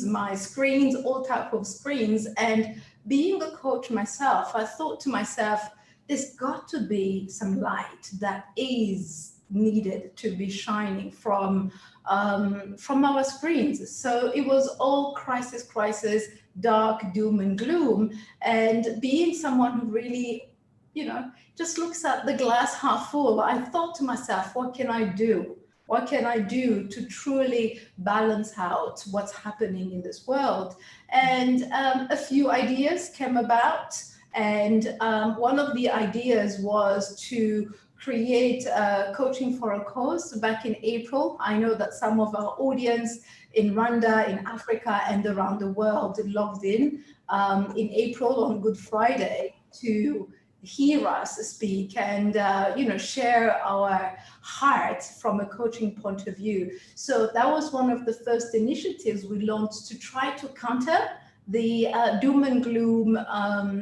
my screens, all type of screens. And being a coach myself, I thought to myself, there's got to be some light that is needed to be shining from our screens. So it was all crisis, dark, doom and gloom. And being someone who really, just looks at the glass half full, I thought to myself, what can I do? What can I do to truly balance out what's happening in this world? And a few ideas came about. And one of the ideas was to create Coaching for a Cause back in April. I know that some of our audience in Rwanda, in Africa, and around the world logged in April on Good Friday to hear us speak and share our heart from a coaching point of view. So that was one of the first initiatives we launched to try to counter the doom and gloom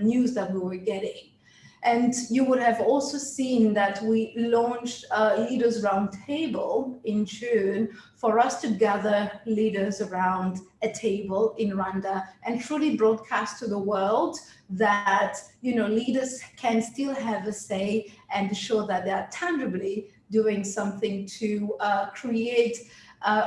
news that we were getting. And you would have also seen that we launched a Leaders Roundtable in June for us to gather leaders around a table in Rwanda and truly broadcast to the world that, leaders can still have a say and show that they are tangibly doing something to create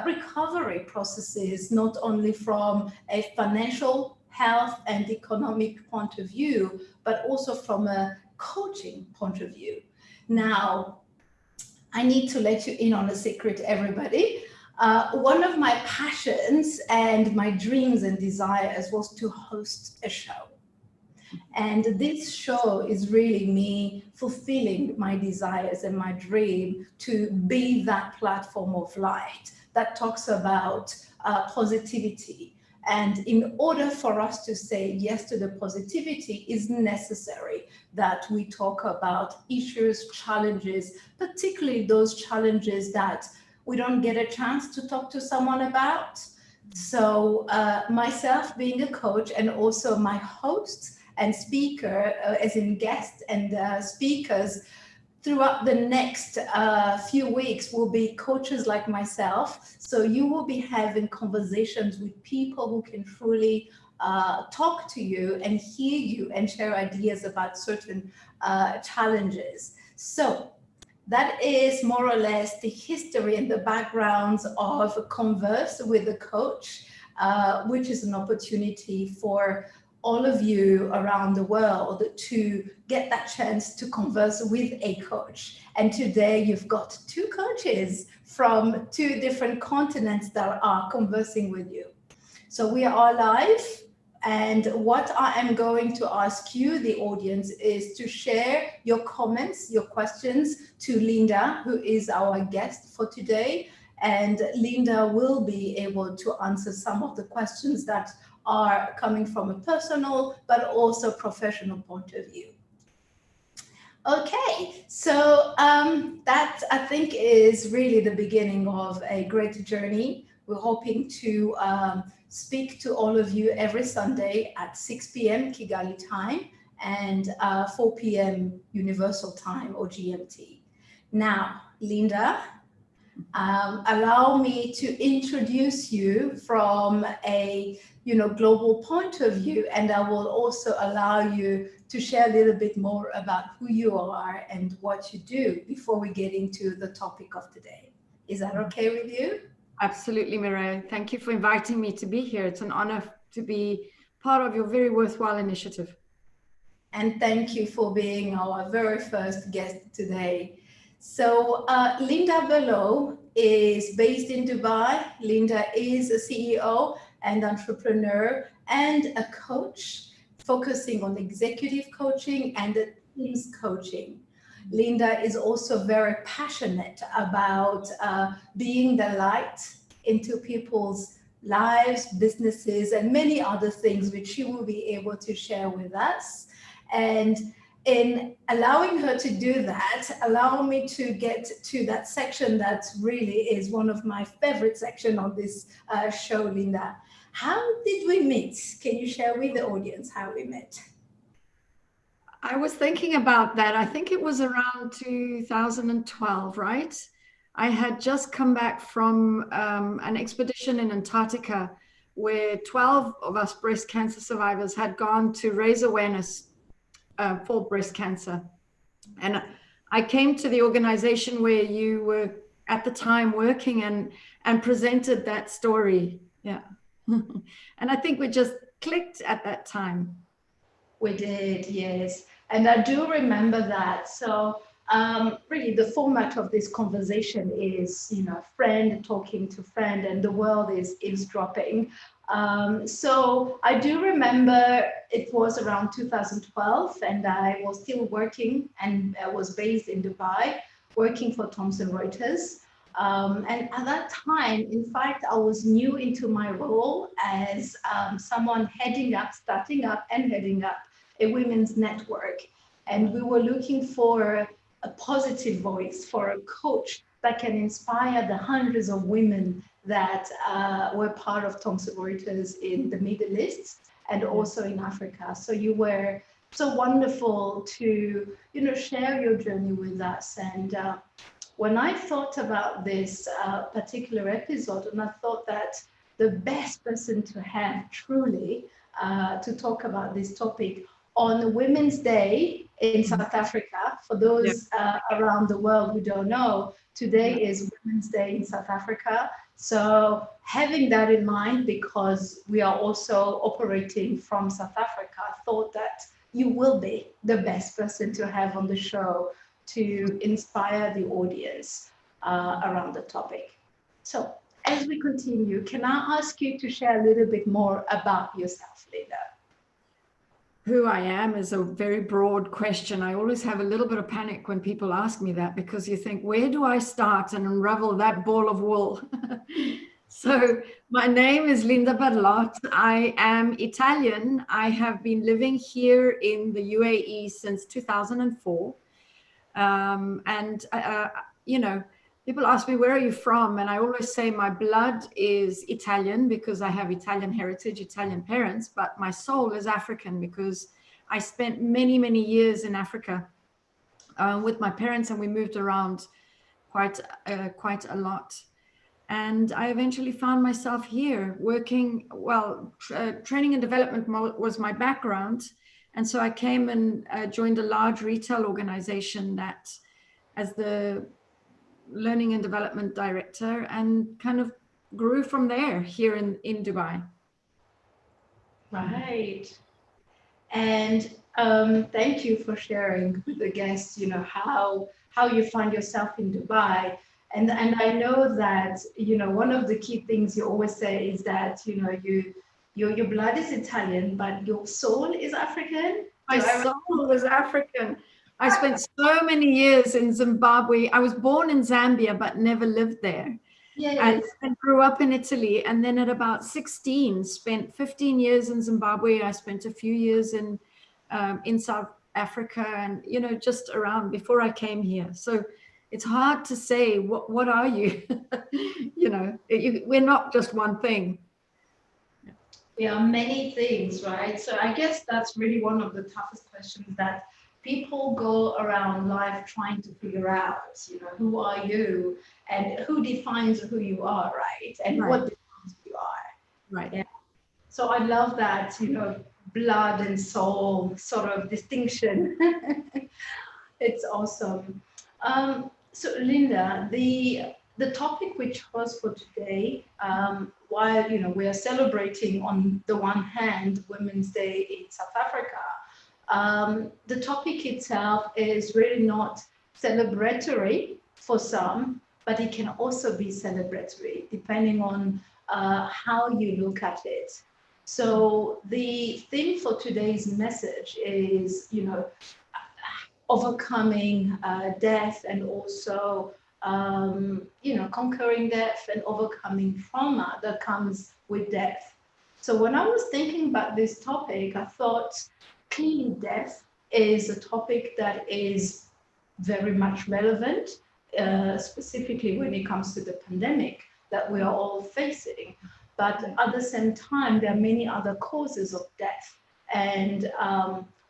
recovery processes, not only from a financial, health and economic point of view, but also from a coaching point of view. Now, I need to let you in on a secret, everybody. One of my passions and my dreams and desires was to host a show. And this show is really me fulfilling my desires and my dream to be that platform of light that talks about positivity. And in order for us to say yes to the positivity, is necessary that we talk about issues, challenges, particularly those challenges that we don't get a chance to talk to someone about. So myself being a coach and also my hosts and speaker, as in guests and speakers, throughout the next few weeks will be coaches like myself. So you will be having conversations with people who can truly talk to you and hear you and share ideas about certain challenges. So that is more or less the history and the backgrounds of Converse with a Coach, which is an opportunity for all of you around the world to get that chance to converse with a coach. And today you've got two coaches from two different continents that are conversing with you. So we are live. And what I am going to ask you, the audience, is to share your comments, your questions to Linda, who is our guest for today. And Linda will be able to answer some of the questions that are coming from a personal but also professional point of view. Okay, so that I think is really the beginning of a great journey. We're hoping to speak to all of you every Sunday at 6 p.m. Kigali time and 4 p.m. Universal time or GMT. Now, Linda, allow me to introduce you from a global point of view, and I will also allow you to share a little bit more about who you are and what you do before we get into the topic of today. Is that okay with you? Absolutely, Mireille. Thank you for inviting me to be here. It's an honor to be part of your very worthwhile initiative. And thank you for being our very first guest today. So Linda Berlot is based in Dubai. Linda is a CEO and entrepreneur and a coach focusing on executive coaching and teams coaching. Linda is also very passionate about being the light into people's lives, businesses, and many other things which she will be able to share with us. And in allowing her to do that, allow me to get to that section that really is one of my favorite sections on this show, Linda. How did we meet? Can you share with the audience how we met? I was thinking about that. I think it was around 2012, right? I had just come back from an expedition in Antarctica where 12 of us breast cancer survivors had gone to raise awareness for breast cancer. And I came to the organization where you were at the time working and presented that story. Yeah. And I think we just clicked at that time. We did, yes. And I do remember that. So really the format of this conversation is, friend talking to friend, and the world is eavesdropping. So I do remember it was around 2012, and I was still working, and I was based in Dubai, working for Thomson Reuters. And at that time, in fact, I was new into my role as someone starting up and heading up a women's network. And we were looking for a positive voice, for a coach that can inspire the hundreds of women that were part of Thomson Reuters in the Middle East and also in Africa. So you were so wonderful to, share your journey with us. And when I thought about this particular episode, and I thought that the best person to have truly to talk about this topic on Women's Day in South Africa, for those around the world who don't know, today is Women's Day in South Africa. So having that in mind, because we are also operating from South Africa, I thought that you will be the best person to have on the show to inspire the audience around the topic. So as we continue, can I ask you to share a little bit more about yourself, Linda? Who I am is a very broad question. I always have a little bit of panic when people ask me that, because you think, where do I start and unravel that ball of wool? So my name is Linda Berlot. I am Italian. I have been living here in the UAE since 2004. People ask me, where are you from? And I always say my blood is Italian because I have Italian heritage, Italian parents, but my soul is African because I spent many, many years in Africa with my parents, and we moved around quite a lot. And I eventually found myself here working, training and development was my background. And so I came and joined a large retail organization that as the learning and development director, and kind of grew from there here in Dubai. Right. And thank you for sharing with the guests, how you find yourself in Dubai. And I know that, one of the key things you always say is that, your blood is Italian, but your soul is African. My soul is African. I spent so many years in Zimbabwe. I was born in Zambia, but never lived there. Yes. And grew up in Italy. And then at about 16, spent 15 years in Zimbabwe. I spent a few years in South Africa and, just around before I came here. So it's hard to say, what are you? We're not just one thing. We are many things, right? So I guess that's really one of the toughest questions that people go around life trying to figure out, who are you and who defines who you are, right? And what defines who you are. Right. Yeah. So I love that, blood and soul sort of distinction. It's awesome. So Linda, the topic we chose for today, while we are celebrating on the one hand Women's Day in South Africa, the topic itself is really not celebratory for some, but it can also be celebratory depending on how you look at it. So the theme for today's message is, overcoming death, and also, conquering death and overcoming trauma that comes with death. So when I was thinking about this topic, I thought clearly death is a topic that is very much relevant, specifically when it comes to the pandemic that we are all facing. But at the same time, there are many other causes of death and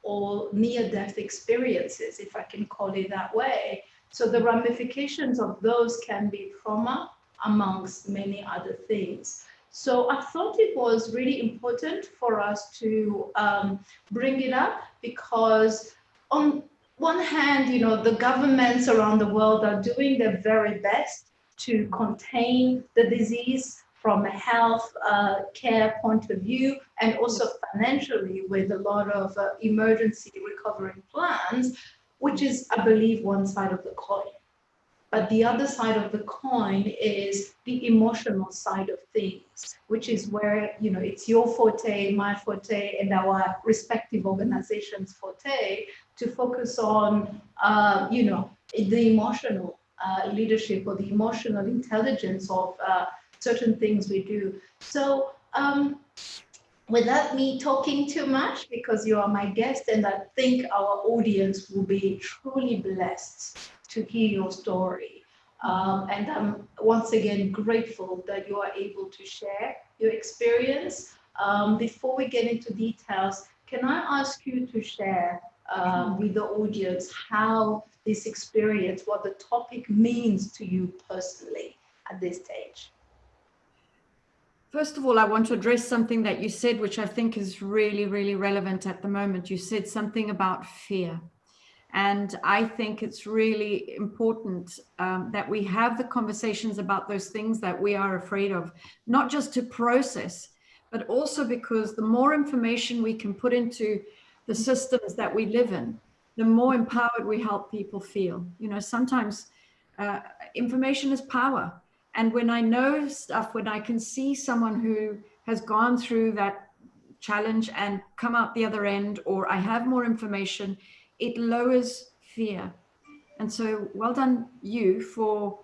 or near-death experiences, if I can call it that way. So the ramifications of those can be trauma, amongst many other things. So I thought it was really important for us to bring it up because on one hand, you know, the governments around the world are doing their very best to contain the disease from a health care point of view, and also financially with a lot of emergency recovery plans, which is, I believe, one side of the coin. But the other side of the coin is the emotional side of things, which is where, you know, it's your forte, my forte, and our respective organizations' forte to focus on, you know, the emotional leadership or the emotional intelligence of certain things we do. So, without me talking too much, because you are my guest, and I think our audience will be truly blessed to hear your story. And I'm once again grateful that you are able to share your experience. Before we get into details, can I ask you to share with the audience how this experience, what the topic means to you personally at this stage? First of all, I want to address something that you said, which I think is really, really relevant at the moment. You said something about fear. And I think it's really important that we have the conversations about those things that we are afraid of, not just to process, but also because the more information we can put into the systems that we live in, the more empowered we help people feel. You know, sometimes information is power. And when I know stuff, when I can see someone who has gone through that challenge and come out the other end, or I have more information, it lowers fear. And so well done you for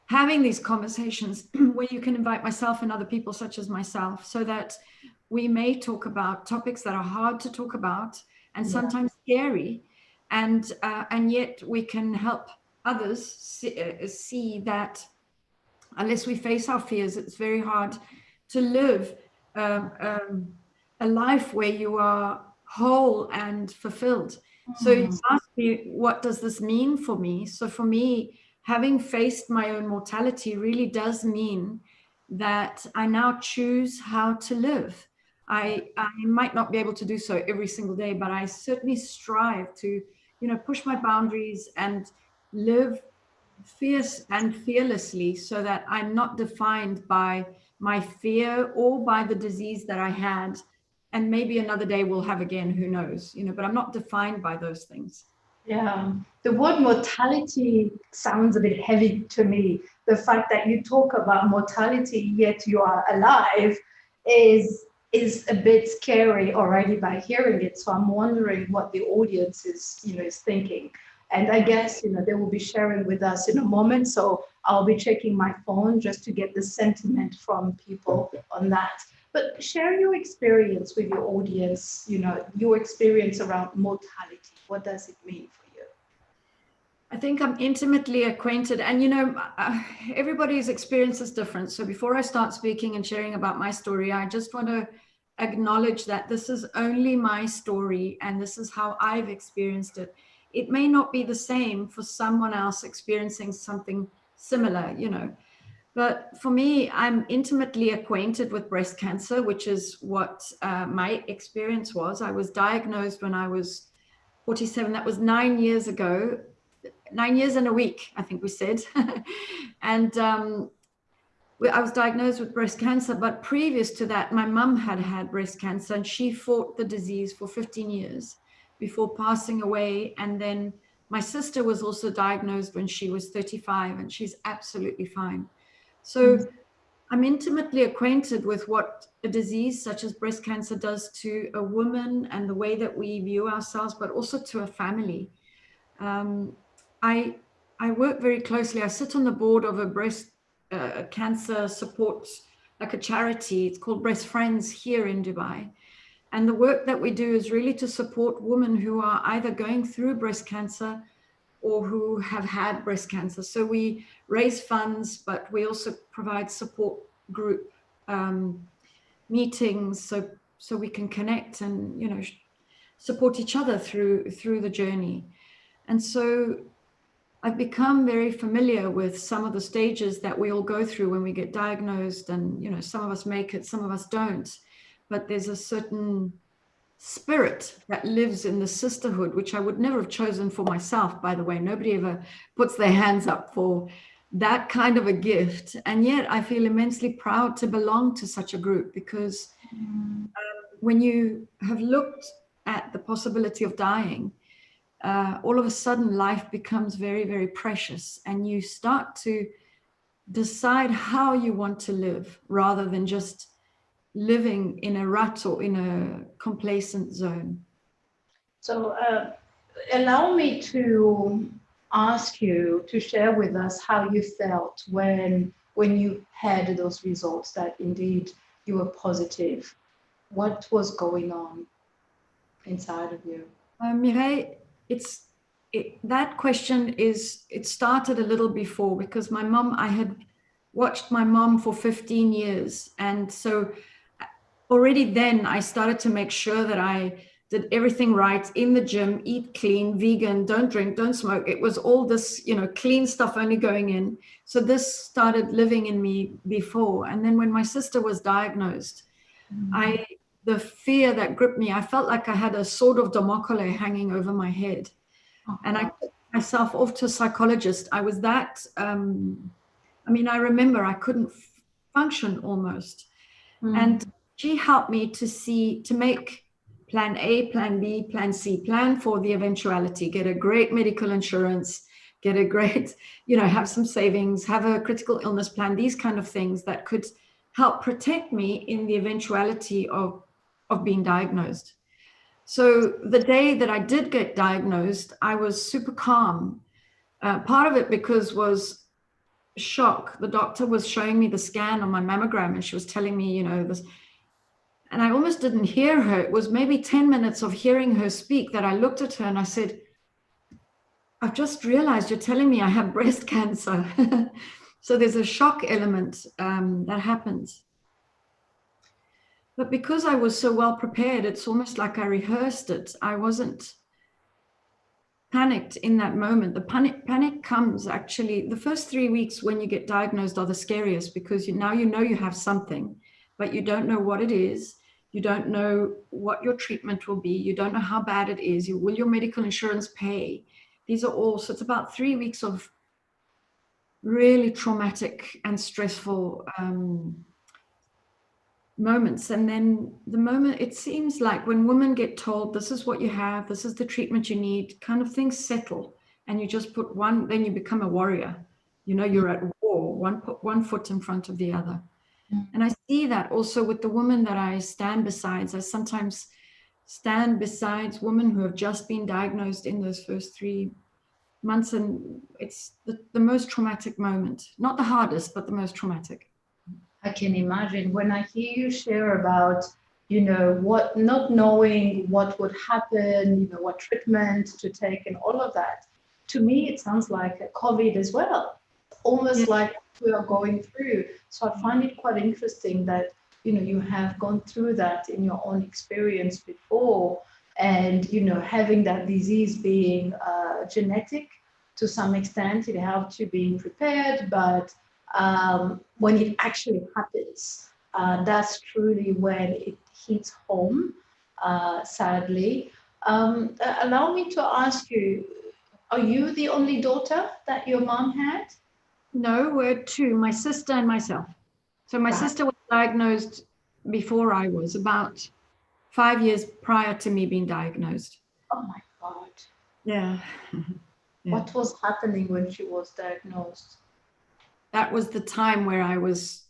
having these conversations where you can invite myself and other people such as myself, so that we may talk about topics that are hard to talk about and sometimes scary, and yet we can help others see that unless we face our fears, it's very hard to live a life where you are whole and fulfilled. So you ask me, what does this mean for me? So for me, having faced my own mortality really does mean that I now choose how to live. I might not be able to do so every single day, but I certainly strive to, you know, push my boundaries and live fierce and fearlessly, so that I'm not defined by my fear or by the disease that I had, and maybe another day we'll have again, who knows, you know, but I'm not defined by those things. Yeah, the word mortality sounds a bit heavy to me. The fact that you talk about mortality yet you are alive is a bit scary already by hearing it. So I'm wondering what the audience is, you know, is thinking. And I guess, you know, they will be sharing with us in a moment. So I'll be checking my phone just to get the sentiment from people on that. But share your experience with your audience, you know, your experience around mortality. What does it mean for you? I think I'm intimately acquainted, and you know, everybody's experience is different. So before I start speaking and sharing about my story, I just want to acknowledge that this is only my story and this is how I've experienced it. It may not be the same for someone else experiencing something similar, you know. But for me, I'm intimately acquainted with breast cancer, which is what my experience was. I was diagnosed when I was 47. That was 9 years ago, 9 years and a week, I think we said. And I was diagnosed with breast cancer. But previous to that, my mum had breast cancer, and she fought the disease for 15 years before passing away. And then my sister was also diagnosed when she was 35, and she's absolutely fine. So I'm intimately acquainted with what a disease such as breast cancer does to a woman and the way that we view ourselves, but also to a family. I work very closely. I sit on the board of a breast cancer support, like a charity. It's called Breast Friends here in Dubai. And the work that we do is really to support women who are either going through breast cancer or who have had breast cancer. So we raise funds, but we also provide support group meetings, so we can connect and, you know, support each other through the journey. And so I've become very familiar with some of the stages that we all go through when we get diagnosed, and you know, some of us make it, some of us don't, but there's a certain spirit that lives in the sisterhood, which I would never have chosen for myself, by the way. Nobody ever puts their hands up for that kind of a gift, and yet I feel immensely proud to belong to such a group, because when you have looked at the possibility of dying, all of a sudden life becomes very, very precious, and you start to decide how you want to live rather than just living in a rut or in a complacent zone. So allow me to ask you to share with us how you felt when you had those results that indeed you were positive. What was going on inside of you? Mireille, that question it started a little before, because I had watched my mom for 15 years. And so already then I started to make sure that I did everything right in the gym, eat clean, vegan, don't drink, don't smoke. It was all this, you know, clean stuff only going in. So this started living in me before. And then when my sister was diagnosed, the fear that gripped me, I felt like I had a sword of Damocles hanging over my head. And I took myself off to a psychologist. I was that, I remember I couldn't function almost. And she helped me to make plan A, plan B, plan C, plan for the eventuality, get a great medical insurance, get a great, have some savings, have a critical illness plan, these kind of things that could help protect me in the eventuality of being diagnosed. So the day that I did get diagnosed, I was super calm. Part of it because was shock. The doctor was showing me the scan on my mammogram, and she was telling me, this, and I almost didn't hear her. It was maybe 10 minutes of hearing her speak that I looked at her and I said, I've just realized you're telling me I have breast cancer. So there's a shock element that happens. But because I was so well prepared, it's almost like I rehearsed it. I wasn't panicked in that moment. The panic comes actually, the first 3 weeks when you get diagnosed are the scariest, because now you know you have something, but you don't know what it is. You don't know what your treatment will be. You don't know how bad it is. Will your medical insurance pay? These are all, so it's about 3 weeks of really traumatic and stressful moments. And then the moment, it seems like when women get told, this is what you have, this is the treatment you need, kind of things settle, and you just put one, then you become a warrior. You're at war, put one foot in front of the other. And I see that also with the women that I stand beside. I sometimes stand beside women who have just been diagnosed in those first 3 months, and it's the most traumatic moment. Not the hardest, but the most traumatic. I can imagine when I hear you share about, what, not knowing what would happen, what treatment to take and all of that. To me, it sounds like a COVID as well, almost like we are going through. So I find it quite interesting that, you have gone through that in your own experience before, and, having that disease being genetic to some extent, it helped you being prepared, but when it actually happens, that's truly when it hits home, sadly. Allow me to ask you, are you the only daughter that your mom had? No, we're two, my sister and myself. So my sister was diagnosed before I was, about 5 years prior to me being diagnosed. Oh my God. Yeah. What was happening when she was diagnosed? That was the time where I was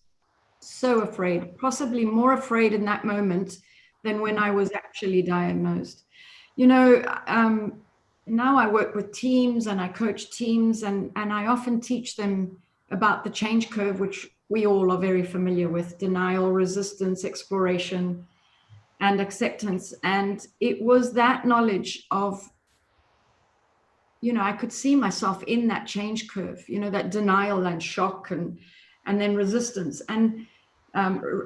so afraid, possibly more afraid in that moment than when I was actually diagnosed. Now I work with teams and I coach teams, and I often teach them about the change curve, which we all are very familiar with: denial, resistance, exploration, and acceptance. And it was that knowledge of, I could see myself in that change curve, that denial and shock and then resistance and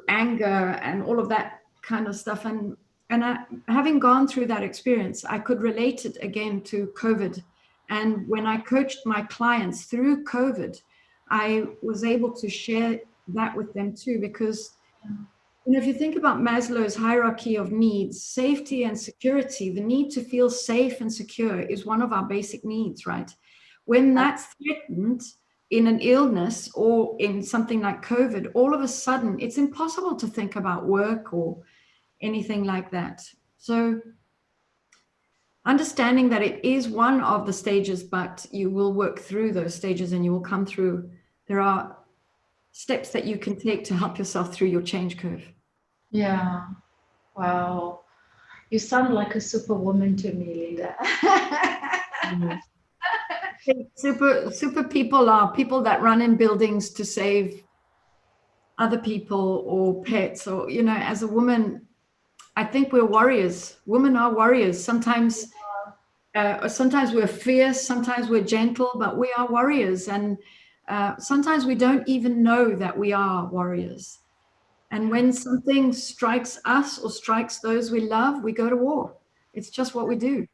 anger and all of that kind of stuff. And having gone through that experience, I could relate it again to COVID And when I coached my clients through COVID, I was able to share that with them too, because if you think about Maslow's hierarchy of needs, safety and security, the need to feel safe and secure is one of our basic needs, right? When that's threatened in an illness or in something like COVID, all of a sudden it's impossible to think about work or anything like that. So understanding that it is one of the stages, but you will work through those stages and you will come through. There are steps that you can take to help yourself through your change curve. Yeah. Wow. You sound like a superwoman to me, Linda. Super people are people that run in buildings to save other people or pets, or, as a woman, I think we're warriors. Women are warriors. Sometimes we're fierce, sometimes we're gentle, but we are warriors. And sometimes we don't even know that we are warriors. And when something strikes us or strikes those we love, we go to war. It's just what we do.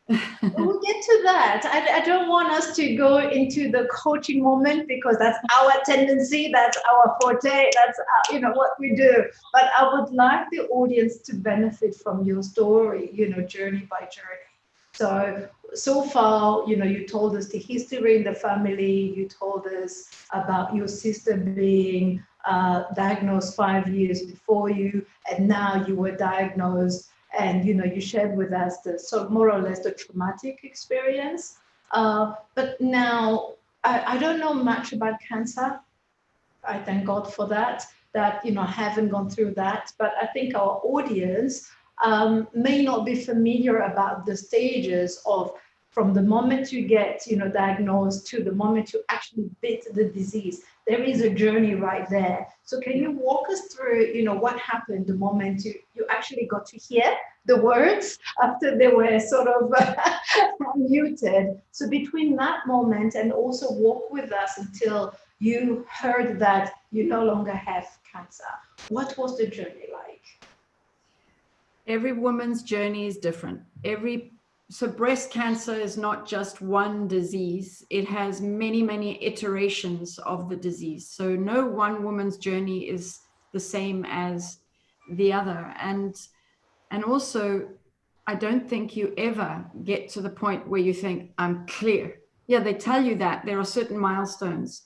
We'll get to that. I don't want us to go into the coaching moment because that's our tendency, that's our forte, that's what we do. But I would like the audience to benefit from your story, journey by journey. So far, you told us the history in the family, you told us about your sister being diagnosed 5 years before you, and now you were diagnosed, and you shared with us more or less the traumatic experience. But now I don't know much about cancer. I thank God for that I haven't gone through that. But I think our audience may not be familiar about the stages of from the moment you get diagnosed to the moment you actually beat the disease. There is a journey right there. So can you walk us through what happened the moment you actually got to hear the words after they were sort of muted? So between that moment and also walk with us until you heard that you no longer have cancer, what was the journey like? Every woman's journey is different. So breast cancer is not just one disease. It has many, many iterations of the disease. So no one woman's journey is the same as the other. And also, I don't think you ever get to the point where you think, I'm clear. Yeah, they tell you that there are certain milestones.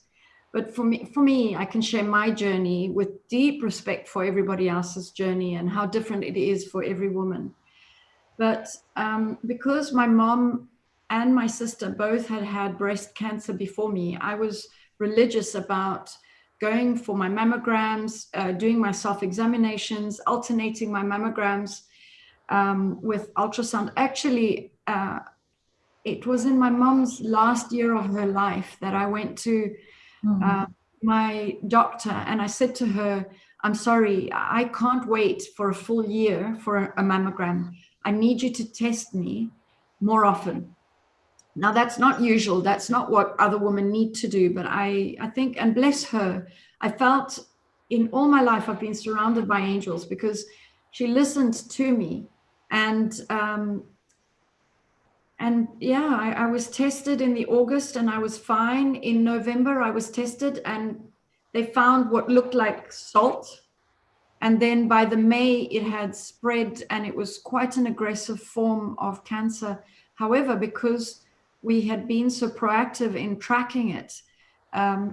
But for me, I can share my journey with deep respect for everybody else's journey and how different it is for every woman. But because my mom and my sister both had breast cancer before me, I was religious about going for my mammograms, doing my self-examinations, alternating my mammograms with ultrasound. Actually, it was in my mom's last year of her life that I went to my doctor and I said to her, I'm sorry, I can't wait for a full year for a mammogram. I need you to test me more often. Now, that's not usual. That's not what other women need to do. But I think, and bless her, I felt in all my life, I've been surrounded by angels because she listened to me. And yeah, I was tested in the August and I was fine. In November, I was tested and they found what looked like salt. And then by the May, it had spread and it was quite an aggressive form of cancer. However, because we had been so proactive in tracking it,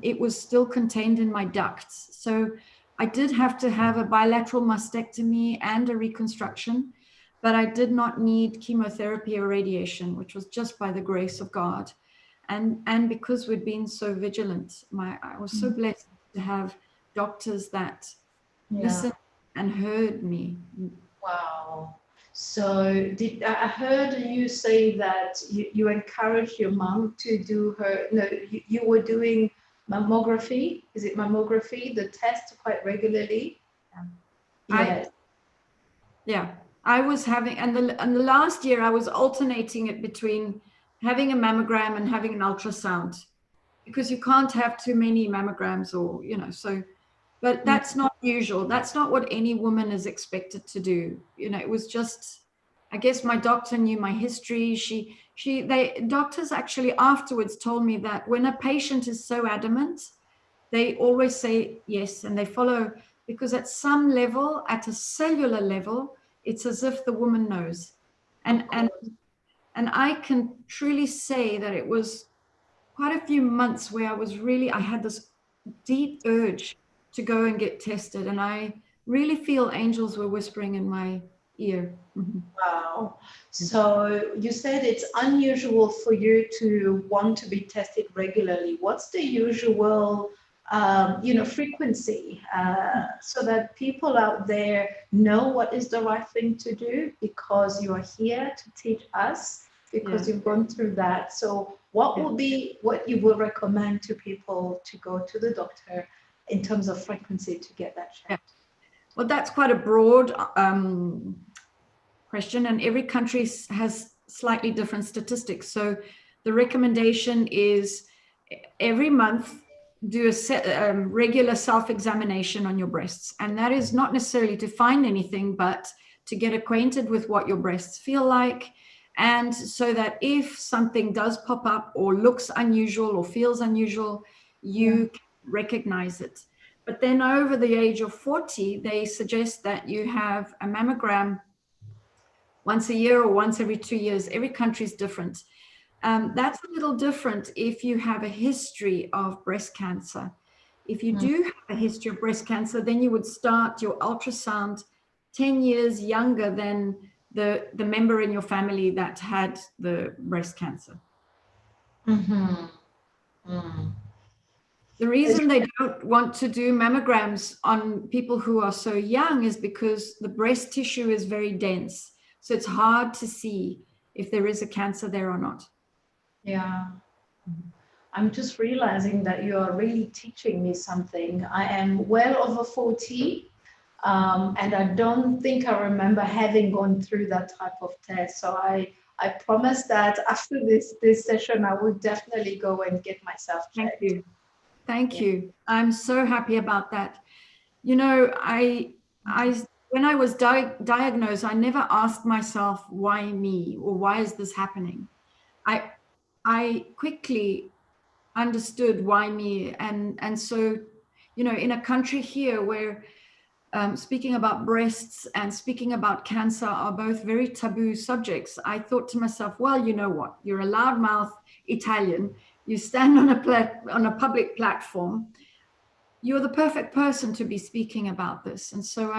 it was still contained in my ducts. So I did have to have a bilateral mastectomy and a reconstruction, but I did not need chemotherapy or radiation, which was just by the grace of God. And because we'd been so vigilant, I was so blessed to have doctors that listened and heard me. Wow. So I heard you say that you encouraged your mom to do you were doing mammography. Is it mammography, the test quite regularly? Yes. I was having, and the last year I was alternating it between having a mammogram and having an ultrasound because you can't have too many mammograms or, so. But that's not usual. That's not what any woman is expected to do. It was just I guess my doctor knew my history. Doctors actually afterwards told me that when a patient is so adamant, they always say yes, and they follow, because at some level, at a cellular level, it's as if the woman knows. And I can truly say that it was quite a few months where I had this deep urge to go and get tested. And I really feel angels were whispering in my ear. Wow. So you said it's unusual for you to want to be tested regularly. What's the usual, frequency, so that people out there know what is the right thing to do, because you are here to teach us, because you've gone through that. So what will be what you will recommend to people to go to the doctor in terms of frequency to get that checked? Well, that's quite a broad question, and every country has slightly different statistics. So the recommendation is every month do a regular self-examination on your breasts, and that is not necessarily to find anything, but to get acquainted with what your breasts feel like, and so that if something does pop up or looks unusual or feels unusual, you can recognize it. But then over the age of 40, they suggest that you have a mammogram once a year or once every 2 years. Every country is different. That's a little different if you have a history of breast cancer. If you do have a history of breast cancer, then you would start your ultrasound 10 years younger than the member in your family that had the breast cancer. The reason they don't want to do mammograms on people who are so young is because the breast tissue is very dense. So it's hard to see if there is a cancer there or not. Yeah. I'm just realizing that you are really teaching me something. I am well over 40, and I don't think I remember having gone through that type of test. So I promise that after this session, I will definitely go and get myself checked. Thank you. Thank you. I'm so happy about that. You know, when I was diagnosed, I never asked myself, why me, or why is this happening? I quickly understood why me. And so, you know, in a country here where speaking about breasts and speaking about cancer are both very taboo subjects, I thought to myself, well, you know what? You're a loudmouth Italian. You stand on a public platform. You're the perfect person to be speaking about this. And so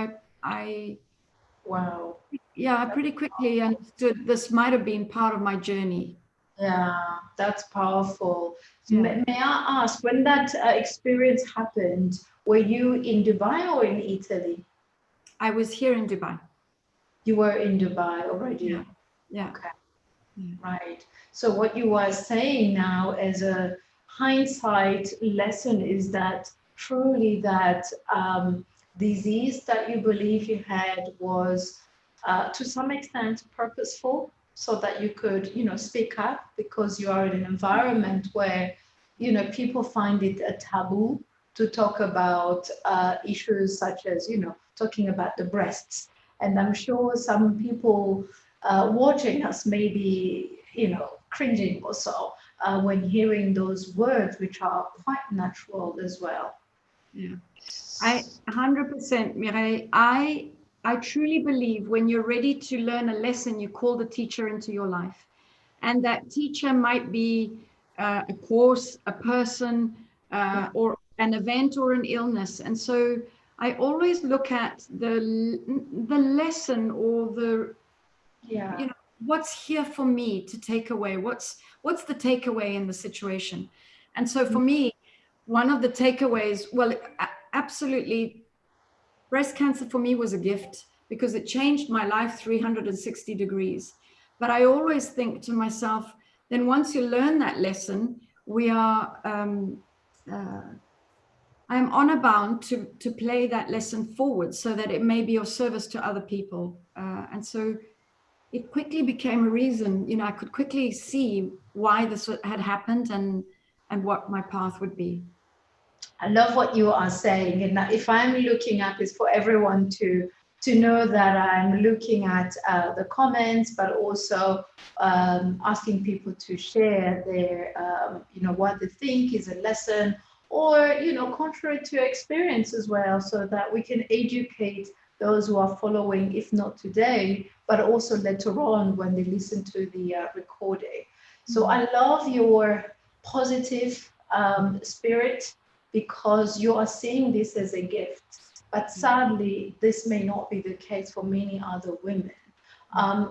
Wow. I pretty quickly understood this might have been part of my journey. Yeah, that's powerful. May I ask, when that experience happened, were you in Dubai or in Italy? I was here in Dubai. You were in Dubai already? Yeah. Okay. Right. So what you are saying now as a hindsight lesson is that truly that disease that you believe you had was to some extent purposeful, so that you could, speak up, because you are in an environment where, people find it a taboo to talk about issues such as, talking about the breasts. And I'm sure some people watching us may be, cringing or so when hearing those words, which are quite natural as well. Yeah, 100%, Mireille. I truly believe when you're ready to learn a lesson, you call the teacher into your life. And that teacher might be a course, a person, or an event or an illness. And so I always look at the lesson, or what's here for me to take away. What's the takeaway in the situation? And so for me, one of the takeaways, well, absolutely, breast cancer for me was a gift, because it changed my life 360 degrees. But I always think to myself, then once you learn that lesson, I'm honor bound to play that lesson forward, so that it may be of service to other people. And so it quickly became a reason, I could quickly see why this had happened and what my path would be. I love what you are saying. And if I'm looking up, is for everyone to to know that I'm looking at the comments, but also asking people to share their, what they think is a lesson, or, contrary to experience as well, so that we can educate those who are following, if not today, but also later on when they listen to the recording. So I love your positive spirit, because you are seeing this as a gift. But sadly, this may not be the case for many other women.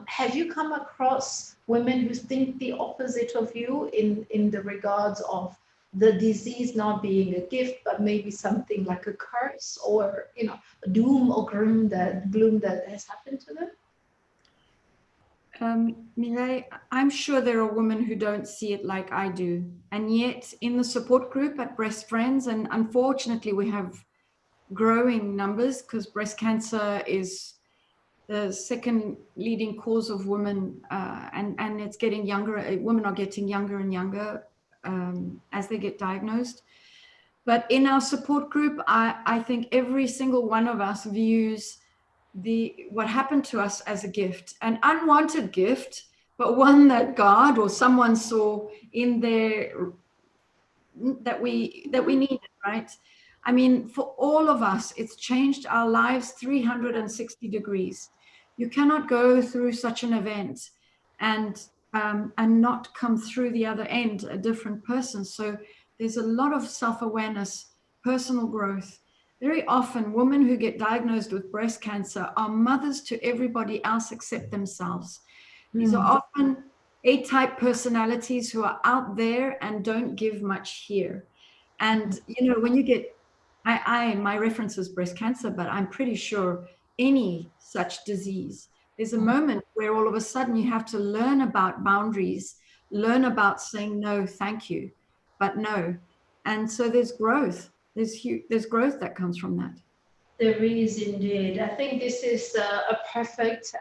Have you come across women who think the opposite of you in the regards of the disease not being a gift, but maybe something like a curse, or doom or gloom that has happened to them? Mireille, I'm sure there are women who don't see it like I do. And yet in the support group at Breast Friends, and unfortunately we have growing numbers because breast cancer is the second leading cause of women, and it's getting younger. Women are getting younger and younger as they get diagnosed. But in our support group, I think every single one of us views what happened to us as a gift, an unwanted gift, but one that God or someone saw in there that we needed, right? I mean, for all of us, it's changed our lives 360 degrees. You cannot go through such an event and not come through the other end a different person. So there's a lot of self-awareness, personal growth. Very often, women who get diagnosed with breast cancer are mothers to everybody else except themselves. These are often A-type personalities who are out there and don't give much here. And, when you get, my reference is breast cancer, but I'm pretty sure any such disease, there's a moment where all of a sudden you have to learn about boundaries, learn about saying no, thank you, but no. And so there's growth. There's growth that comes from that. There is indeed. I think this is a perfect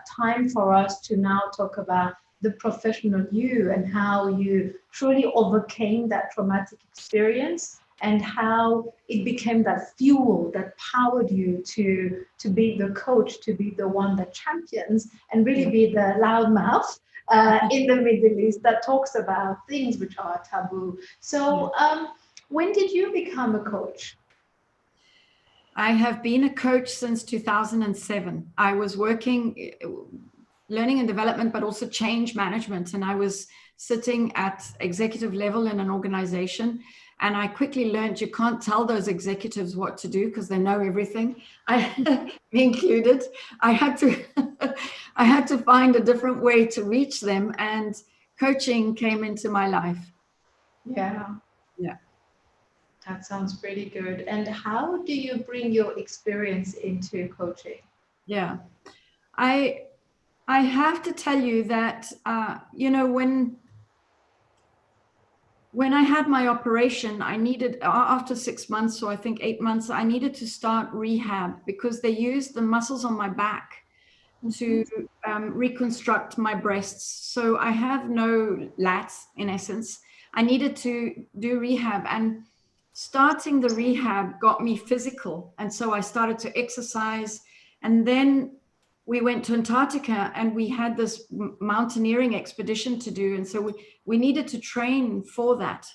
time for us to now talk about the professional you and how you truly overcame that traumatic experience, and how it became that fuel that powered you to be the coach, to be the one that champions, and really be the loudmouth in the Middle East that talks about things which are taboo. So when did you become a coach? I have been a coach since 2007. I was working, learning and development, but also change management. And I was sitting at executive level in an organization. And I quickly learned you can't tell those executives what to do because they know everything. I me included. I had to find a different way to reach them, and coaching came into my life. Yeah. Yeah. That sounds pretty good. And how do you bring your experience into coaching? Yeah. I have to tell you that, when I had my operation, I needed, after 6 months, or I think 8 months, I needed to start rehab because they used the muscles on my back to reconstruct my breasts. So I have no lats, in essence. I needed to do rehab, and starting the rehab got me physical. And so I started to exercise, and then we went to Antarctica and we had this mountaineering expedition to do. And so we needed to train for that.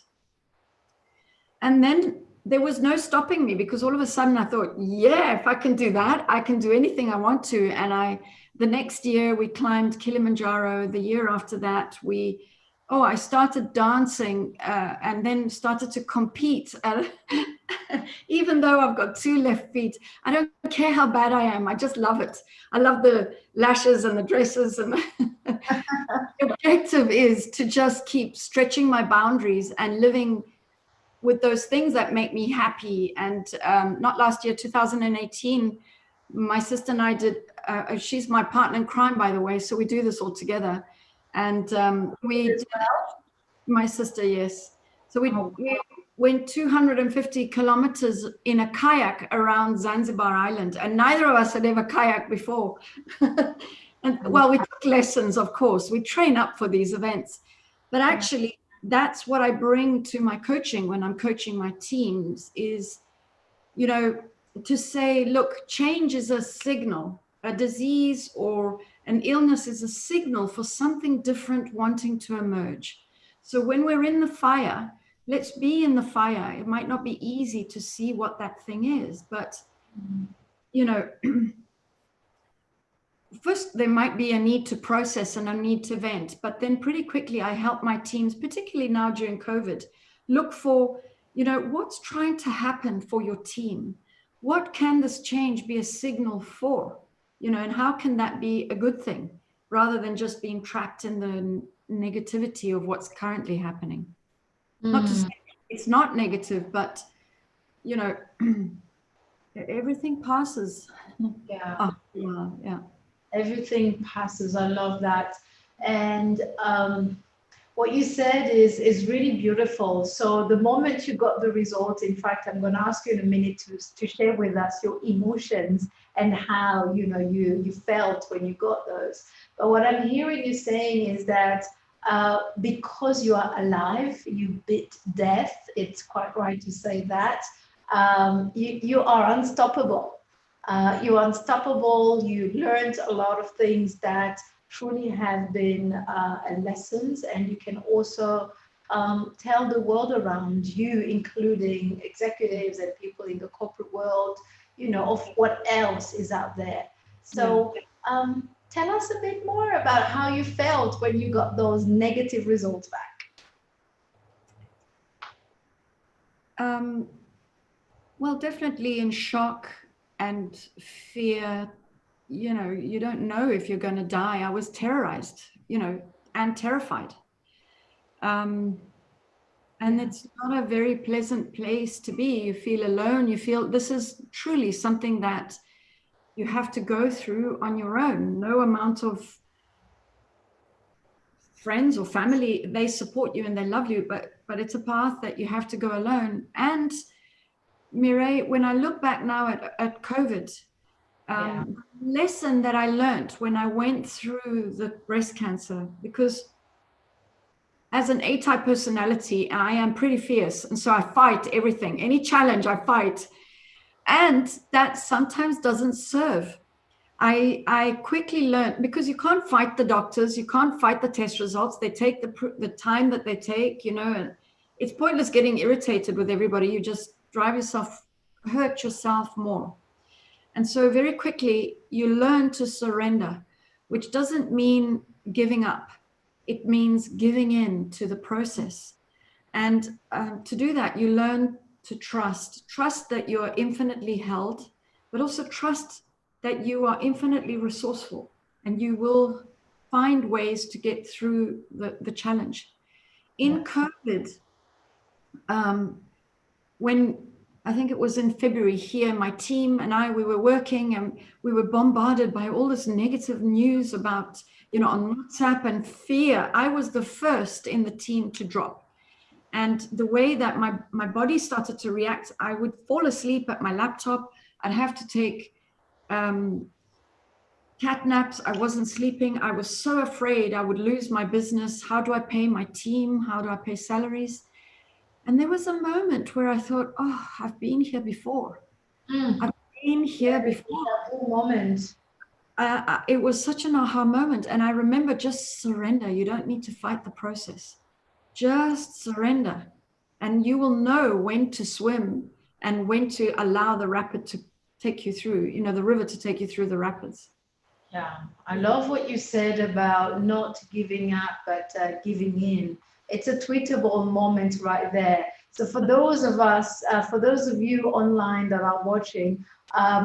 And then there was no stopping me, because all of a sudden I thought, yeah, if I can do that, I can do anything I want to. And the next year we climbed Kilimanjaro. The year after that, I started dancing and then started to compete. Even though I've got 2 left feet, I don't care how bad I am. I just love it. I love the lashes and the dresses. And the objective is to just keep stretching my boundaries and living with those things that make me happy. And not last year, 2018, my sister and I did, she's my partner in crime, by the way, so we do this all together. And my sister, yes. So we went 250 kilometers in a kayak around Zanzibar Island, and neither of us had ever kayaked before. And well, we took lessons, of course. We train up for these events, but actually that's what I bring to my coaching when I'm coaching my teams is, to say, look, change is a signal. A disease or an illness is a signal for something different wanting to emerge. So when we're in the fire, let's be in the fire. It might not be easy to see what that thing is, but, you know, first there might be a need to process and a need to vent, but then pretty quickly I help my teams, particularly now during COVID, look for, you know, what's trying to happen for your team? What can this change be a signal for? You know, and how can that be a good thing rather than just being trapped in the negativity of what's currently happening? Not to say it's not negative, but, you know, everything passes. Yeah. Oh, yeah, yeah. Everything passes. I love that. And what you said is really beautiful. So the moment you got the result, in fact, I'm going to ask you in a minute to share with us your emotions and how, you know, you felt when you got those. But what I'm hearing you saying is that because you are alive, you beat death. It's quite right to say that. You are unstoppable. You're unstoppable. You learned a lot of things that truly have been lessons, and you can also tell the world around you, including executives and people in the corporate world, you know, of what else is out there. So tell us a bit more about how you felt when you got those negative results back. Well, definitely in shock and fear. You know, you don't know if you're going to die. I was terrorized, you know, and terrified. And it's not a very pleasant place to be. You feel alone. You feel this is truly something that you have to go through on your own. No amount of friends or family, they support you and they love you, but it's a path that you have to go alone. And Mireille, when I look back now at COVID, lesson that I learned when I went through the breast cancer, because as an A-type personality, I am pretty fierce. And so I fight everything, any challenge I fight. And that sometimes doesn't serve. I quickly learned, because you can't fight the doctors, you can't fight the test results. They take the time that they take, you know, and it's pointless getting irritated with everybody. You just hurt yourself more. And so very quickly you learn to surrender, which doesn't mean giving up. It means giving in to the process. And to do that, you learn to trust that you're infinitely held, but also trust that you are infinitely resourceful and you will find ways to get through the challenge. In COVID, when I think it was in February here, my team and I, we were working and we were bombarded by all this negative news about, you know, on WhatsApp and fear. I was the first in the team to drop. And the way that my body started to react, I would fall asleep at my laptop. I'd have to take cat naps. I wasn't sleeping. I was so afraid I would lose my business. How do I pay my team? How do I pay salaries? And there was a moment where I thought, oh, I've been here before. I've been here before. Moment. It was such an aha moment. And I remember, just surrender. You don't need to fight the process. Just surrender. And you will know when to swim and when to allow the rapid to take you through, you know, the river to take you through the rapids. Yeah, I love what you said about not giving up, but giving in. It's a tweetable moment right there. So for those of us, for those of you online that are watching,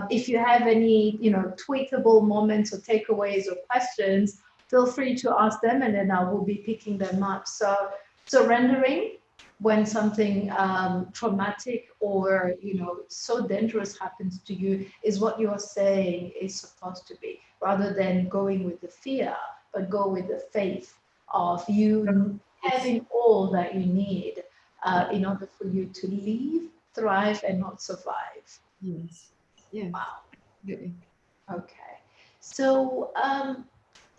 if you have any, you know, tweetable moments or takeaways or questions, feel free to ask them, and then I will be picking them up. So surrendering when something traumatic or, you know, so dangerous happens to you is what you are saying is supposed to be, rather than going with the fear, but go with the faith of you having all that you need in order for you to live, thrive, and not survive. Yes. Yeah. Wow. Really. Okay. So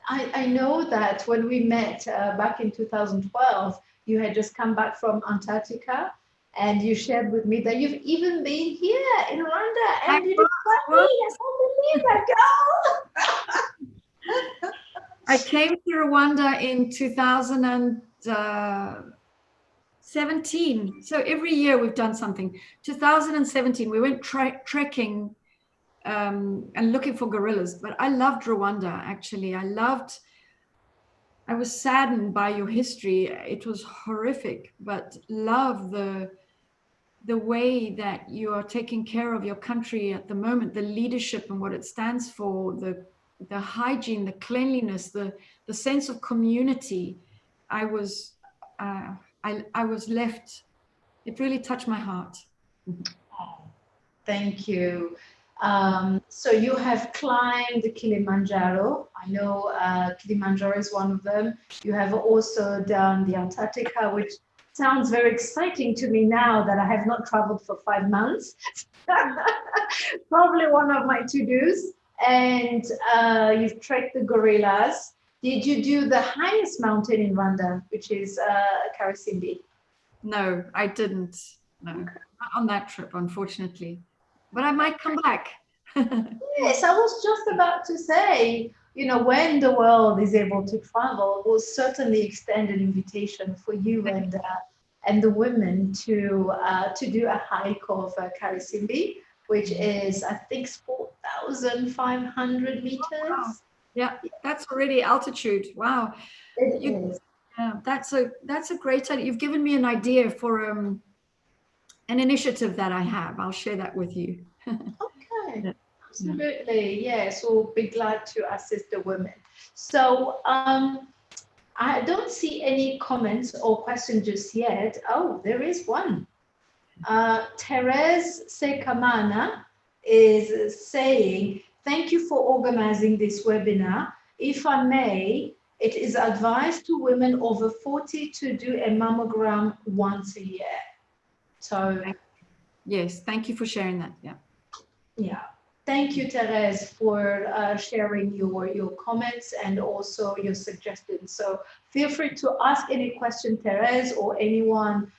I know that when we met back in 2012, you had just come back from Antarctica, And you shared with me that you've even been here in Rwanda I and you did was. I can't believe it, girl. I came to Rwanda in 2017. So every year we've done something. 2017, we went trekking and looking for gorillas. But I loved Rwanda, actually. I was saddened by your history. It was horrific, but love the way that you are taking care of your country at the moment, the leadership and what it stands for, the hygiene, the cleanliness, the sense of community. I was I was left. It really touched my heart. Oh, thank you. So you have climbed Kilimanjaro. I know Kilimanjaro is one of them. You have also done the Antarctica, which sounds very exciting to me now that I have not traveled for 5 months. Probably one of my to-dos. And you've trekked the gorillas. Did you do the highest mountain in Rwanda, which is Karisimbi? No, I didn't. No, not on that trip, unfortunately. But I might come back. Yes, I was just about to say, when the world is able to travel, we'll certainly extend an invitation for you and the women to do a hike of Karisimbi, which is, I think, 4,500 meters. Wow. Yeah, that's already altitude. Wow. It is. Yeah, that's a great idea. You've given me an idea for an initiative that I have. I'll share that with you. Okay. Yeah. Absolutely, yes, we'll be glad to assist the women. So I don't see any comments or questions just yet. Oh, there is one. Therese Sekamana is saying, thank you for organizing this webinar. If I may, it is advised to women over 40 to do a mammogram once a year. So yes, thank you for sharing that. Yeah. Yeah. Thank you, Therese, for sharing your comments and also your suggestions. So feel free to ask any question, Therese, or anyone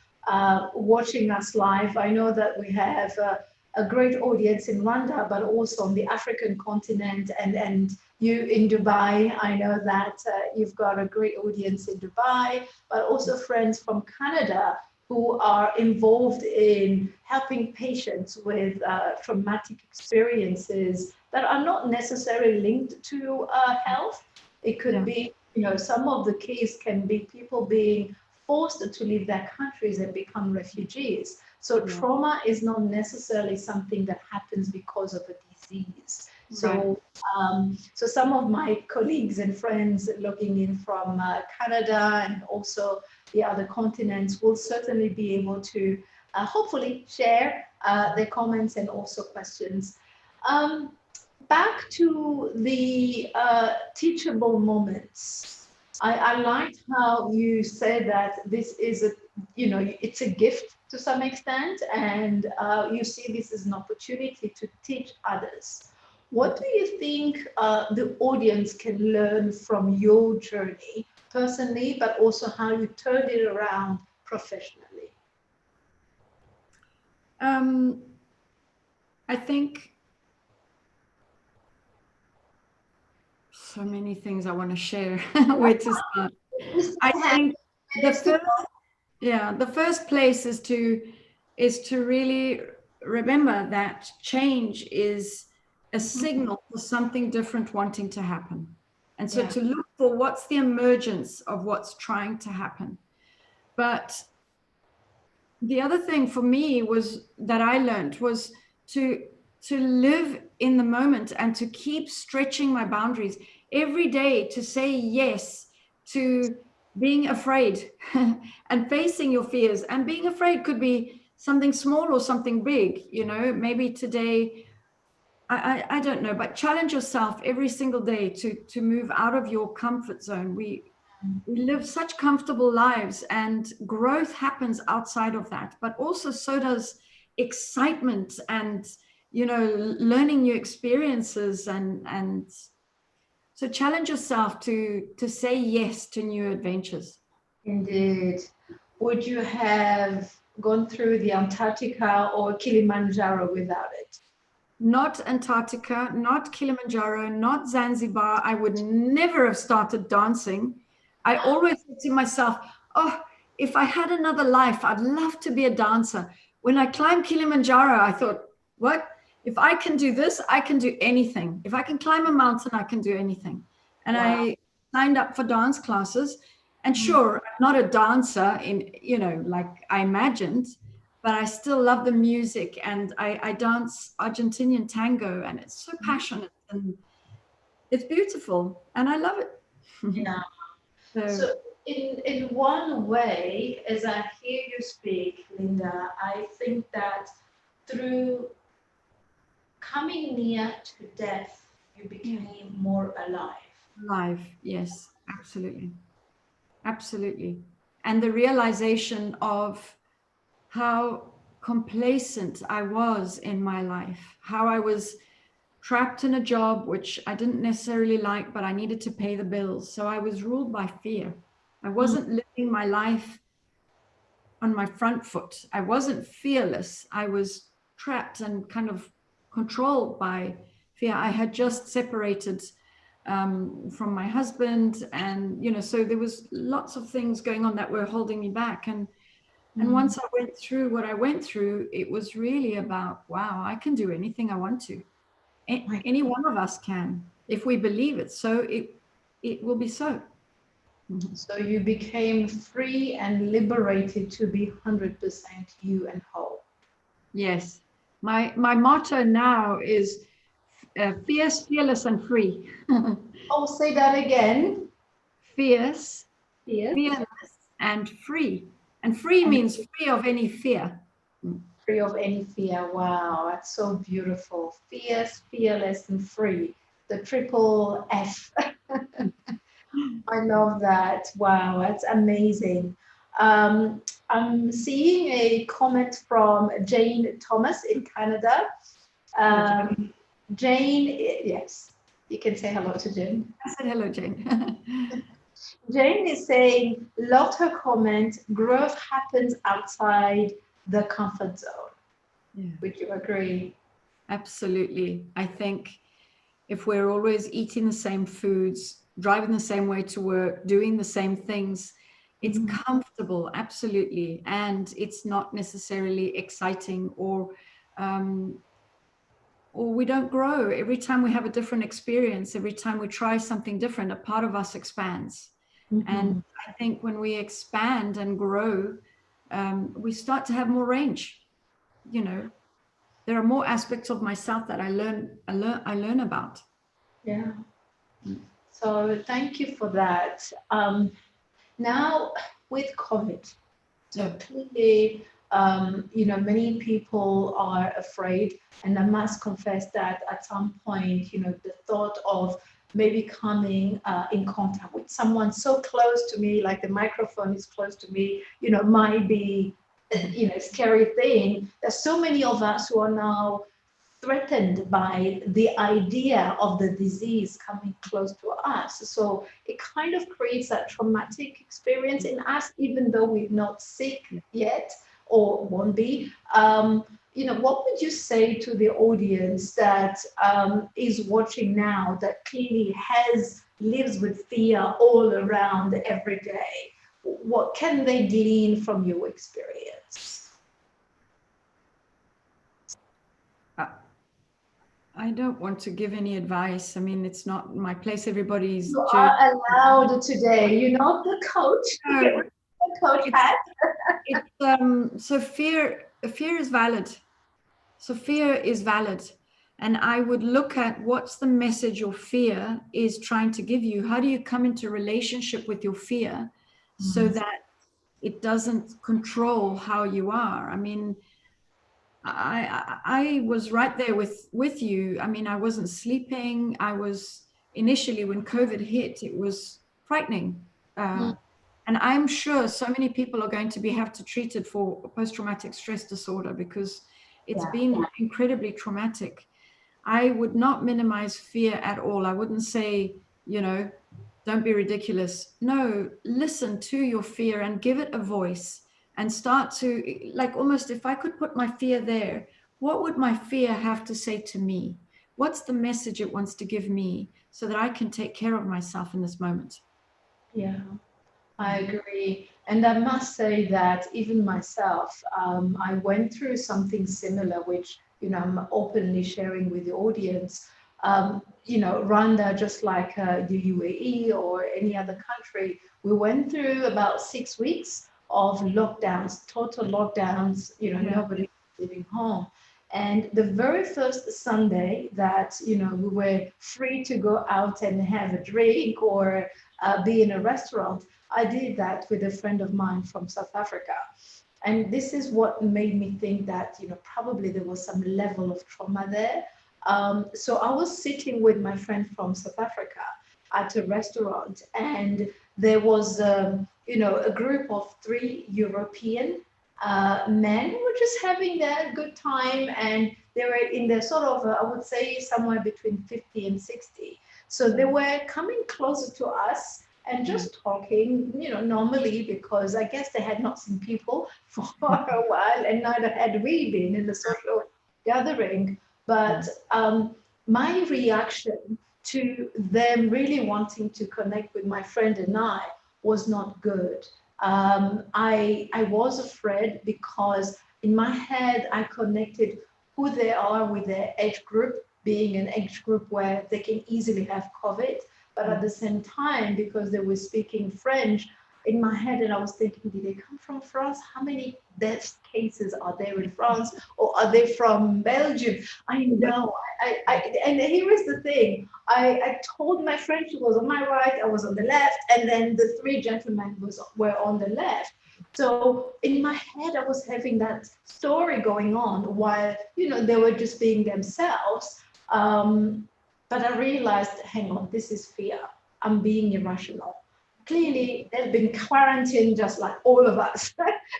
watching us live. I know that we have a great audience in Rwanda, but also on the African continent, and you in Dubai. I know that you've got a great audience in Dubai, but also friends from Canada who are involved in helping patients with traumatic experiences that are not necessarily linked to health. It could be, some of the case can be people being forced to leave their countries and become refugees. So trauma is not necessarily something that happens because of a disease. So, so some of my colleagues and friends looking in from Canada and also the other continents will certainly be able to hopefully share their comments and also questions. Back to the teachable moments. I liked how you said that this is it's a gift to some extent, and you see this as an opportunity to teach others. What do you think the audience can learn from your journey personally, but also how you turned it around professionally? I think so many things I want to share. Where to start? I think the first place is to really remember that change is a signal for something different wanting to happen. And so to look for what's the emergence of what's trying to happen. But the other thing for me was that I learned was to live in the moment and to keep stretching my boundaries every day, to say yes to being afraid and facing your fears. And being afraid could be something small or something big, maybe today, I don't know, but challenge yourself every single day to move out of your comfort zone. We live such comfortable lives, and growth happens outside of that, but also so does excitement and learning new experiences, and so challenge yourself to say yes to new adventures. Indeed. Would you have gone through the Antarctica or Kilimanjaro without it. Not Antarctica, not Kilimanjaro, not Zanzibar. I would never have started dancing. I always said to myself, oh, if I had another life, I'd love to be a dancer. When I climbed Kilimanjaro, I thought, what? If I can do this, I can do anything. If I can climb a mountain, I can do anything. And Wow. I signed up for dance classes. And sure, I'm not a dancer in, like I imagined, but I still love the music, and I dance Argentinian tango, and it's so passionate and it's beautiful, and I love it. Yeah. So So in one way, as I hear you speak, Linda, I think that through coming near to death, you became more alive. life, yes, absolutely. Absolutely. And the realization of how complacent I was in my life, how I was trapped in a job which I didn't necessarily like, but I needed to pay the bills. So I was ruled by fear. I wasn't living my life on my front foot. I wasn't fearless. I was trapped and kind of controlled by fear. I had just separated from my husband, and so there was lots of things going on that were holding me back. And once I went through what I went through, it was really about, wow, I can do anything I want to. Any one of us can, if we believe it. So it will be so. So you became free and liberated to be 100% you and whole. Yes. My motto now is fierce, fearless, and free. Oh, say that again. Fierce, Fierce. fearless, and free. And free means free of any fear. Free of any fear. Wow, that's so beautiful. Fierce, fearless, and free. The triple F. I love that. Wow, that's amazing. I'm seeing a comment from Jane Thomas in Canada. Jane, yes, you can say hello to Jane. I said hello, Jane. Jane is saying, loved her comment, growth happens outside the comfort zone. Yeah. Would you agree? Absolutely. I think if we're always eating the same foods, driving the same way to work, doing the same things, it's comfortable, absolutely. And it's not necessarily exciting, or we don't grow. Every time we have a different experience, every time we try something different, a part of us expands. And I think when we expand and grow, we start to have more range. There are more aspects of myself that I learn about. Yeah. So thank you for that. Now with COVID, so clearly, many people are afraid, and I must confess that at some point, the thought of maybe coming in contact with someone so close to me, like the microphone is close to me, might be, a scary thing. There's so many of us who are now threatened by the idea of the disease coming close to us. So it kind of creates that traumatic experience in us, even though we're not sick yet or won't be. What would you say to the audience that is watching now, that clearly lives with fear all around every day? What can they glean from your experience? I don't want to give any advice. I mean, it's not my place. Everybody's. You are allowed today. You're not the coach. No, the coach hat. So fear is valid. So fear is valid. And I would look at what's the message your fear is trying to give you. How do you come into relationship with your fear so that it doesn't control how you are? I mean, I was right there with you. I mean, I wasn't sleeping. I was initially, when COVID hit, it was frightening. And I'm sure so many people are going to have to treat it for post-traumatic stress disorder, because it's been incredibly traumatic. I would not minimize fear at all. I wouldn't say, don't be ridiculous. No, listen to your fear and give it a voice. and start to, like, almost, if I could put my fear there, what would my fear have to say to me? What's the message it wants to give me so that I can take care of myself in this moment? Yeah, I agree. And I must say that even myself, I went through something similar, which, I'm openly sharing with the audience. Rwanda, just like the UAE or any other country, we went through about 6 weeks of lockdowns, total lockdowns, nobody leaving home. And the very first Sunday that, we were free to go out and have a drink or be in a restaurant, I did that with a friend of mine from South Africa. And this is what made me think that, probably there was some level of trauma there. So I was sitting with my friend from South Africa at a restaurant, and there was, a group of 3 European men who were just having their good time, and they were in the sort of, I would say, somewhere between 50 and 60. So they were coming closer to us and just talking, normally, because I guess they had not seen people for a while, and neither had we been in the social gathering. But my reaction to them really wanting to connect with my friend and I was not good. I was afraid because in my head I connected who they are with their age group, being an age group where they can easily have COVID. But at the same time, because they were speaking French, in my head, and I was thinking, did they come from France? How many death cases are there in France? Or are they from Belgium? I know. And here is the thing. I told my friend she was on my right, I was on the left, and then the 3 gentlemen were on the left. So in my head, I was having that story going on while, they were just being themselves. But I realized, hang on, this is fear. I'm being irrational. Clearly, they've been quarantined just like all of us.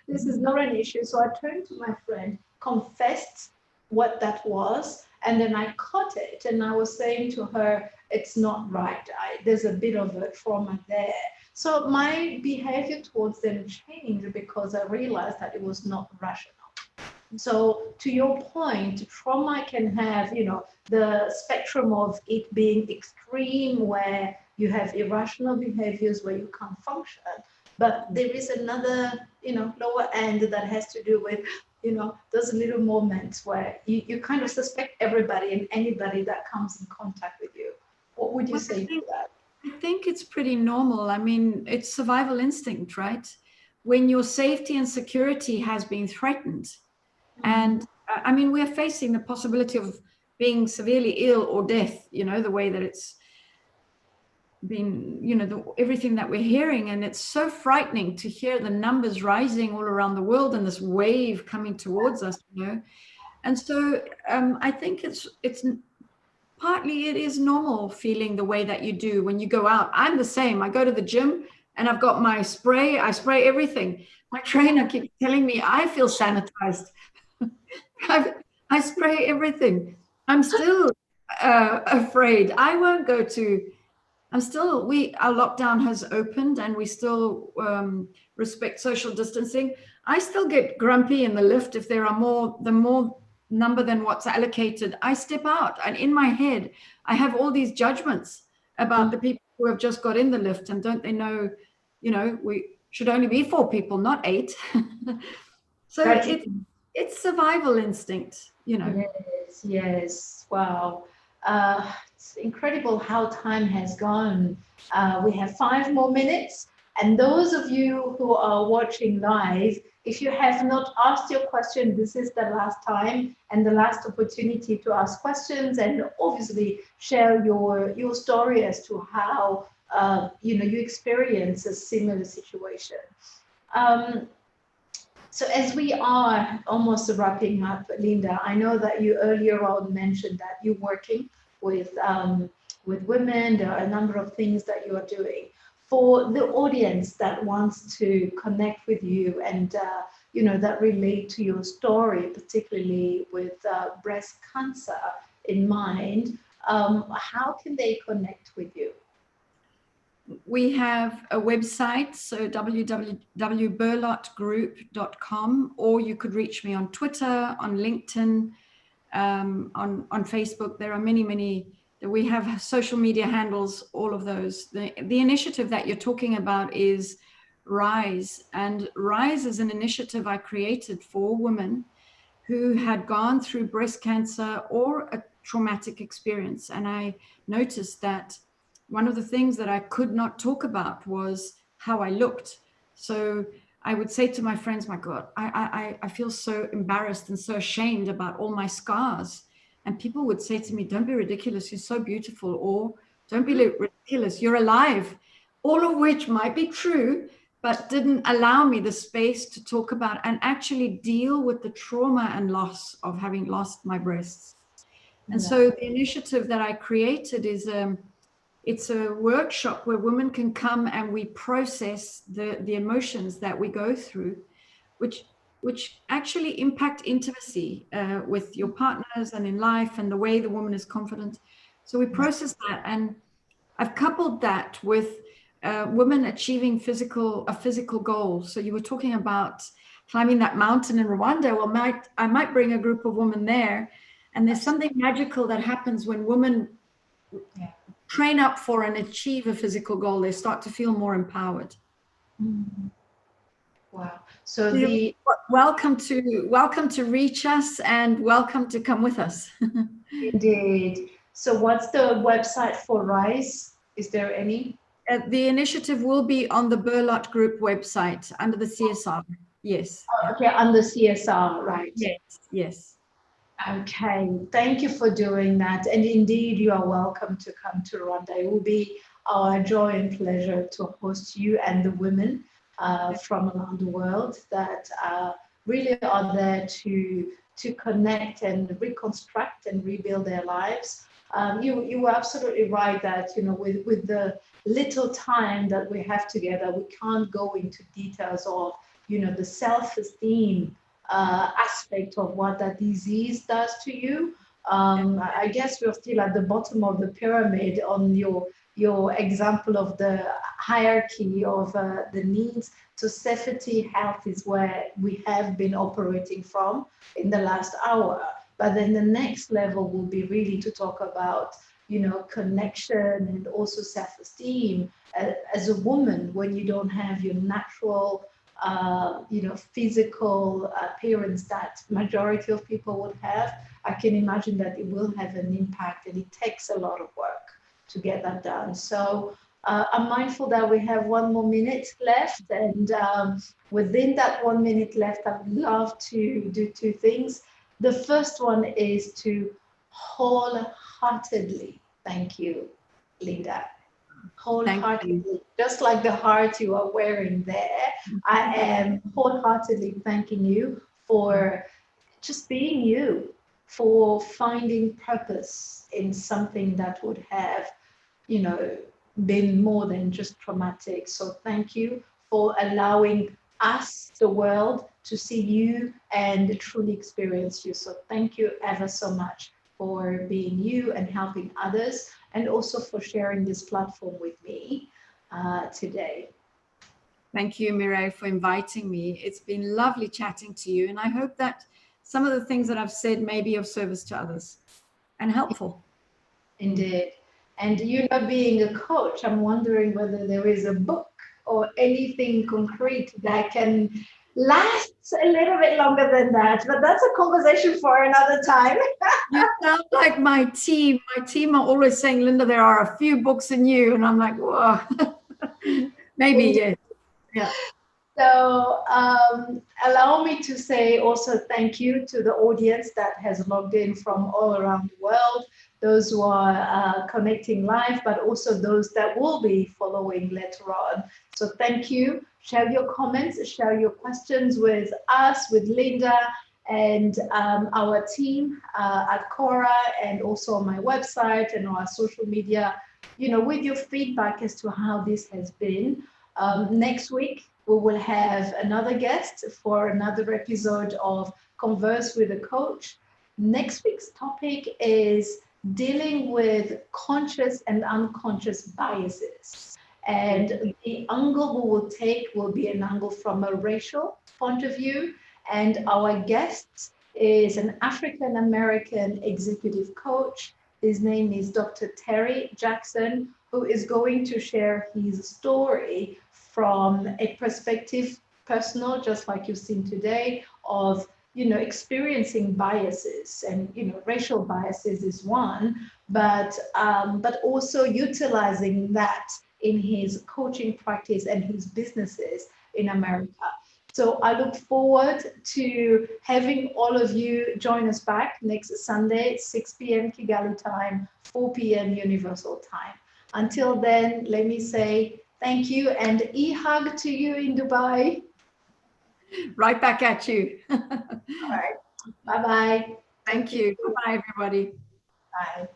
This is not an issue. So I turned to my friend, confessed what that was, and then I caught it. And I was saying to her, it's not right. There's a bit of a trauma there. So my behavior towards them changed because I realized that it was not rational. So to your point, trauma can have, the spectrum of it being extreme where you have irrational behaviors where you can't function. But there is another, lower end that has to do with, those little moments where you kind of suspect everybody and anybody that comes in contact with you. What would you say to that? I think it's pretty normal. I mean, it's survival instinct, right? When your safety and security has been threatened, and I mean, we're facing the possibility of being severely ill or death, the way that it's been, everything that we're hearing. And it's so frightening to hear the numbers rising all around the world and this wave coming towards us, And so I think it's partly it is normal feeling the way that you do when you go out. I'm the same. I go to the gym and I've got my spray. I spray everything. My trainer keeps telling me I feel sanitized. I spray everything. I'm still afraid. I won't go to. Our lockdown has opened and we still respect social distancing. I still get grumpy in the lift if there are more number than what's allocated. I step out, and in my head, I have all these judgments about the people who have just got in the lift, and don't they know, we should only be 4 people, not 8. So it's survival instinct, Yes. Wow. It's incredible how time has gone. We have 5 more minutes. And those of you who are watching live, if you have not asked your question, this is the last time and the last opportunity to ask questions and obviously share your story as to how you experience a similar situation. So as we are almost wrapping up, Linda, I know that you earlier on mentioned that you're working with women. There are a number of things that you are doing. For the audience that wants to connect with you and that relate to your story, particularly with breast cancer in mind, how can they connect with you? We have a website, so www.berlotgroup.com, or you could reach me on Twitter, on LinkedIn, on Facebook. There are many. We have social media handles, all of those. The initiative that you're talking about is Rise. And Rise is an initiative I created for women who had gone through breast cancer or a traumatic experience. And I noticed that one of the things that I could not talk about was how I looked. So I would say to my friends, my God, I feel so embarrassed and so ashamed about all my scars. And people would say to me, don't be ridiculous, you're so beautiful, or don't be ridiculous, you're alive. All of which might be true, but didn't allow me the space to talk about and actually deal with the trauma and loss of having lost my breasts. And so the initiative that I created is it's a workshop where women can come and we process the emotions that we go through, which actually impact intimacy with your partners and in life and the way the woman is confident. So we process that, and I've coupled that with women achieving a physical goal. So you were talking about climbing that mountain in Rwanda. Well, I might bring a group of women there, and there's something magical that happens when women train up for and achieve a physical goal. They start to feel more empowered. Mm-hmm. Wow. So welcome to reach us, and welcome to come with us. Indeed. So what's the website for Rise? Is there any? The initiative will be on the Berlot Group website under the CSR. Yes. Oh, okay, under CSR, right? Yes. Okay, thank you for doing that. And indeed, you are welcome to come to Rwanda. It will be our joy and pleasure to host you and the women from around the world that really are there to connect and reconstruct and rebuild their lives. You were absolutely right that, you know, with the little time that we have together, we can't go into details of, you know, the self-esteem aspect of what that disease does to you. I guess we're still at the bottom of the pyramid on your example of the hierarchy of the needs. So safety, health is where we have been operating from in the last hour. But then the next level will be really to talk about, you know, connection and also self-esteem as a woman when you don't have your natural you know, physical appearance that majority of people would have. I can imagine that it will have an impact, and it takes a lot of work to get that done. So I'm mindful that we have 1 more minute left, and within that 1 minute left, I'd love to do 2 things. The first one is to wholeheartedly thank you, Linda. Wholeheartedly, just like the heart you are wearing there, I am wholeheartedly thanking you for just being you, for finding purpose in something that would have, you know, been more than just traumatic. So thank you for allowing us, the world, to see you and truly experience you. So thank you ever so much for being you and helping others, and also for sharing this platform with me today. Thank you, Mireille, for inviting me. It's been lovely chatting to you, and I hope that some of the things that I've said may be of service to others and helpful. Indeed. And you know, being a coach, I'm wondering whether there is a book or anything concrete that can last a little bit longer than that, but that's a conversation for another time. You sound like my team. My team are always saying, Linda, there are a few books in you. And I'm like, whoa, maybe, yes. Yeah. So allow me to say also thank you to the audience that has logged in from all around the world, those who are connecting live, but also those that will be following later on. So thank you. Share your comments, share your questions with us, with Linda, and our team at Cora, and also on my website and our social media, you know, with your feedback as to how this has been. Next week, we will have another guest for another episode of Converse with a Coach. Next week's topic is dealing with conscious and unconscious biases. And the angle we will take will be an angle from a racial point of view. And our guest is an African American executive coach. His name is Dr. Terry Jackson, who is going to share his story from a perspective, personal, just like you've seen today, of experiencing biases. And racial biases is one, but also utilizing that in his coaching practice and his businesses in America. So I look forward to having all of you join us back next Sunday, 6 p.m. Kigali time, 4 p.m. Universal time. Until then, let me say thank you and e-hug to you in Dubai. Right back at you. All right. Bye-bye. Thank you. Bye-bye, everybody. Bye.